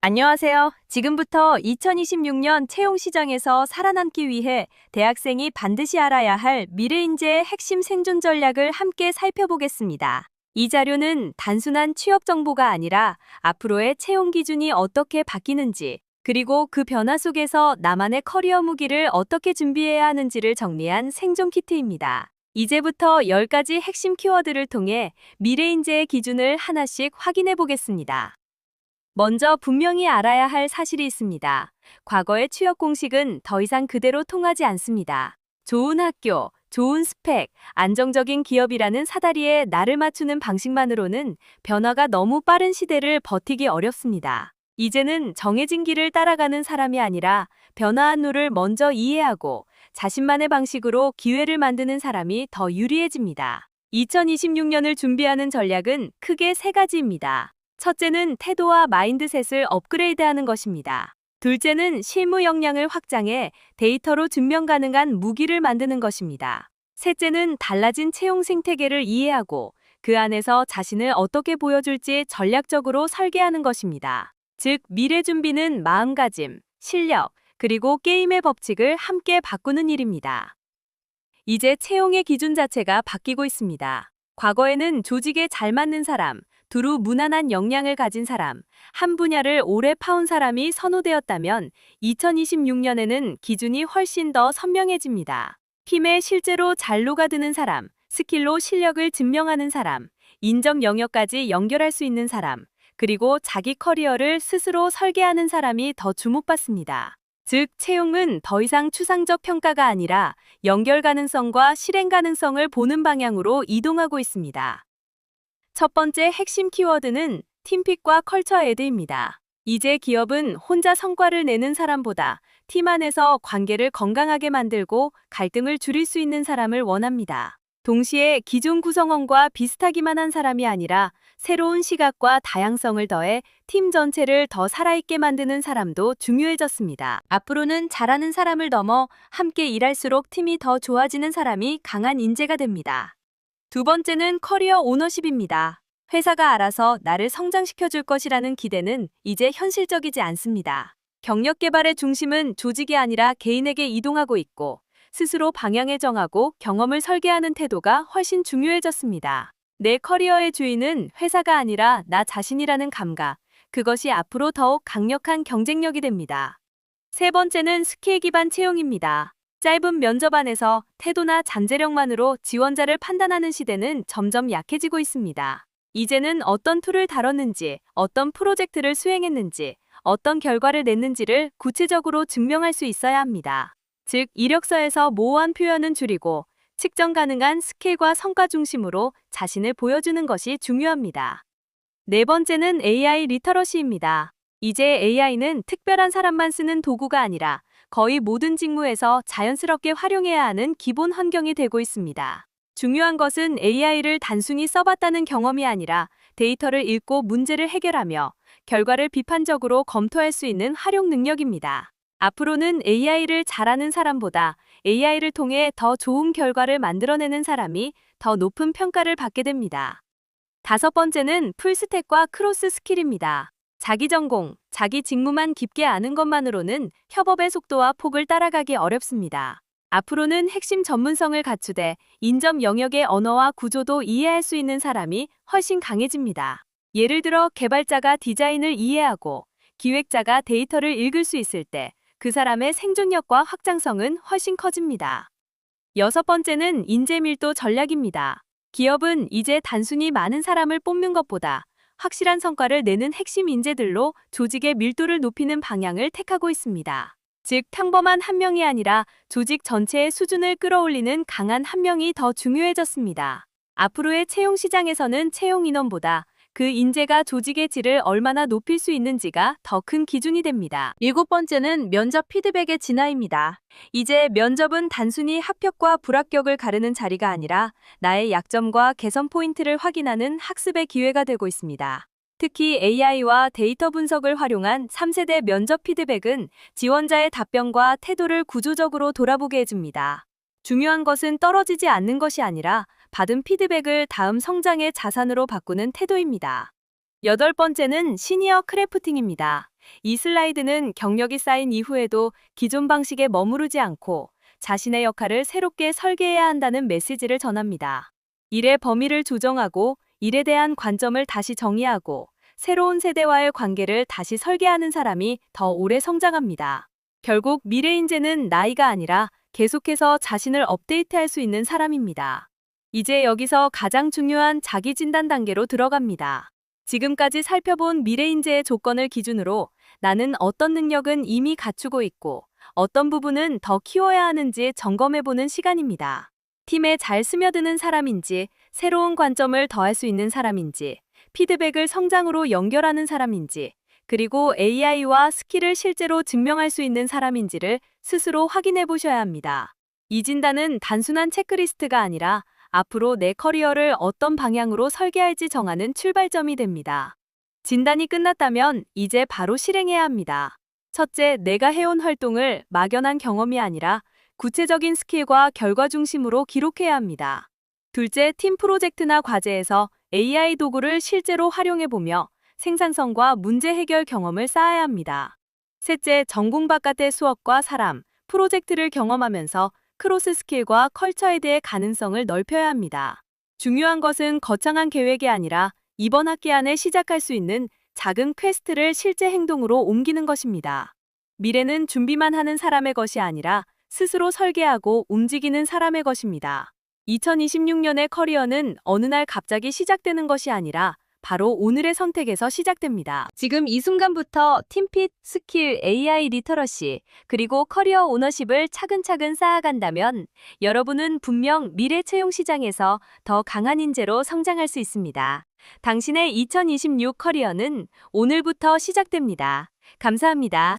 안녕하세요. 지금부터 2026년 채용시장에서 살아남기 위해 대학생이 반드시 알아야 할 미래인재의 핵심 생존 전략을 함께 살펴보겠습니다. 이 자료는 단순한 취업 정보가 아니라 앞으로의 채용 기준이 어떻게 바뀌는지, 그리고 그 변화 속에서 나만의 커리어 무기를 어떻게 준비해야 하는지를 정리한 생존 키트입니다. 이제부터 10가지 핵심 키워드를 통해 미래인재의 기준을 하나씩 확인해 보겠습니다. 먼저 분명히 알아야 할 사실이 있습니다. 과거의 취업 공식은 더 이상 그대로 통하지 않습니다. 좋은 학교, 좋은 스펙, 안정적인 기업이라는 사다리에 나를 맞추는 방식만으로는 변화가 너무 빠른 시대를 버티기 어렵습니다. 이제는 정해진 길을 따라가는 사람이 아니라 변화한 룰을 먼저 이해하고 자신만의 방식으로 기회를 만드는 사람이 더 유리해집니다. 2026년을 준비하는 전략은 크게 3가지입니다. 첫째는 태도와 마인드셋을 업그레이드하는 것입니다. 둘째는 실무 역량을 확장해 데이터로 증명 가능한 무기를 만드는 것입니다. 셋째는 달라진 채용 생태계를 이해하고 그 안에서 자신을 어떻게 보여줄지 전략적으로 설계하는 것입니다. 즉, 미래 준비는 마음가짐, 실력, 그리고 게임의 법칙을 함께 바꾸는 일입니다. 이제 채용의 기준 자체가 바뀌고 있습니다. 과거에는 조직에 잘 맞는 사람, 두루 무난한 역량을 가진 사람, 한 분야를 오래 파온 사람이 선호되었다면 2026년에는 기준이 훨씬 더 선명해집니다. 팀에 실제로 잘 녹아드는 사람, 스킬로 실력을 증명하는 사람, 인정 영역까지 연결할 수 있는 사람, 그리고 자기 커리어를 스스로 설계하는 사람이 더 주목받습니다. 즉, 채용은 더 이상 추상적 평가가 아니라 연결 가능성과 실행 가능성을 보는 방향으로 이동하고 있습니다. 첫 번째 핵심 키워드는 팀핏과 컬처 애드입니다. 이제 기업은 혼자 성과를 내는 사람보다 팀 안에서 관계를 건강하게 만들고 갈등을 줄일 수 있는 사람을 원합니다. 동시에 기존 구성원과 비슷하기만 한 사람이 아니라 새로운 시각과 다양성을 더해 팀 전체를 더 살아있게 만드는 사람도 중요해졌습니다. 앞으로는 잘하는 사람을 넘어 함께 일할수록 팀이 더 좋아지는 사람이 강한 인재가 됩니다. 두 번째는 커리어 오너십입니다. 회사가 알아서 나를 성장시켜줄 것이라는 기대는 이제 현실적이지 않습니다. 경력 개발의 중심은 조직이 아니라 개인에게 이동하고 있고 스스로 방향을 정하고 경험을 설계하는 태도가 훨씬 중요해졌습니다. 내 커리어의 주인은 회사가 아니라 나 자신이라는 감각, 그것이 앞으로 더욱 강력한 경쟁력이 됩니다. 세 번째는 스킬 기반 채용입니다. 짧은 면접 안에서 태도나 잠재력만으로 지원자를 판단하는 시대는 점점 약해지고 있습니다. 이제는 어떤 툴을 다뤘는지, 어떤 프로젝트를 수행했는지, 어떤 결과를 냈는지를 구체적으로 증명할 수 있어야 합니다. 즉, 이력서에서 모호한 표현은 줄이고 측정 가능한 스킬과 성과 중심으로 자신을 보여주는 것이 중요합니다. 네 번째는 AI 리터러시입니다. 이제 AI는 특별한 사람만 쓰는 도구가 아니라 거의 모든 직무에서 자연스럽게 활용해야 하는 기본 환경이 되고 있습니다. 중요한 것은 AI를 단순히 써봤다는 경험이 아니라 데이터를 읽고 문제를 해결하며 결과를 비판적으로 검토할 수 있는 활용 능력입니다. 앞으로는 AI를 잘하는 사람보다 AI를 통해 더 좋은 결과를 만들어내는 사람이 더 높은 평가를 받게 됩니다. 다섯 번째는 풀스택과 크로스 스킬입니다. 자기 전공, 자기 직무만 깊게 아는 것만으로는 협업의 속도와 폭을 따라가기 어렵습니다. 앞으로는 핵심 전문성을 갖추되 인접 영역의 언어와 구조도 이해할 수 있는 사람이 훨씬 강해집니다. 예를 들어 개발자가 디자인을 이해하고 기획자가 데이터를 읽을 수 있을 때 그 사람의 생존력과 확장성은 훨씬 커집니다. 여섯 번째는 인재 밀도 전략입니다. 기업은 이제 단순히 많은 사람을 뽑는 것보다 확실한 성과를 내는 핵심 인재들로 조직의 밀도를 높이는 방향을 택하고 있습니다. 즉, 평범한 한 명이 아니라 조직 전체의 수준을 끌어올리는 강한 한 명이 더 중요해졌습니다. 앞으로의 채용 시장에서는 채용 인원보다 그 인재가 조직의 질을 얼마나 높일 수 있는지가 더 큰 기준이 됩니다. 일곱 번째는 면접 피드백의 진화입니다. 이제 면접은 단순히 합격과 불합격을 가르는 자리가 아니라 나의 약점과 개선 포인트를 확인하는 학습의 기회가 되고 있습니다. 특히 AI와 데이터 분석을 활용한 3세대 면접 피드백은 지원자의 답변과 태도를 구조적으로 돌아보게 해줍니다. 중요한 것은 떨어지지 않는 것이 아니라 받은 피드백을 다음 성장의 자산으로 바꾸는 태도입니다. 8번째는 시니어 크래프팅입니다. 이 슬라이드는 경력이 쌓인 이후에도 기존 방식에 머무르지 않고 자신의 역할을 새롭게 설계해야 한다는 메시지를 전합니다. 일의 범위를 조정하고 일에 대한 관점을 다시 정의하고 새로운 세대와의 관계를 다시 설계하는 사람이 더 오래 성장합니다. 결국 미래 인재는 나이가 아니라 계속해서 자신을 업데이트할 수 있는 사람입니다. 이제 여기서 가장 중요한 자기 진단 단계로 들어갑니다. 지금까지 살펴본 미래 인재의 조건을 기준으로 나는 어떤 능력은 이미 갖추고 있고 어떤 부분은 더 키워야 하는지 점검해보는 시간입니다. 팀에 잘 스며드는 사람인지, 새로운 관점을 더할 수 있는 사람인지, 피드백을 성장으로 연결하는 사람인지, 그리고 AI와 스킬을 실제로 증명할 수 있는 사람인지를 스스로 확인해 보셔야 합니다. 이 진단은 단순한 체크리스트가 아니라 앞으로 내 커리어를 어떤 방향으로 설계할지 정하는 출발점이 됩니다. 진단이 끝났다면 이제 바로 실행해야 합니다. 첫째, 내가 해온 활동을 막연한 경험이 아니라 구체적인 스킬과 결과 중심으로 기록해야 합니다. 둘째, 팀 프로젝트나 과제에서 AI 도구를 실제로 활용해보며 생산성과 문제 해결 경험을 쌓아야 합니다. 셋째, 전공 바깥의 수업과 사람, 프로젝트를 경험하면서 크로스 스킬과 컬처에 대해 가능성을 넓혀야 합니다. 중요한 것은 거창한 계획이 아니라 이번 학기 안에 시작할 수 있는 작은 퀘스트를 실제 행동으로 옮기는 것입니다. 미래는 준비만 하는 사람의 것이 아니라 스스로 설계하고 움직이는 사람의 것입니다. 2026년의 커리어는 어느 날 갑자기 시작되는 것이 아니라 바로 오늘의 선택에서 시작됩니다. 지금 이 순간부터 팀핏, 스킬, AI 리터러시, 그리고 커리어 오너십을 차근차근 쌓아간다면 여러분은 분명 미래 채용 시장에서 더 강한 인재로 성장할 수 있습니다. 당신의 2026 커리어는 오늘부터 시작됩니다. 감사합니다.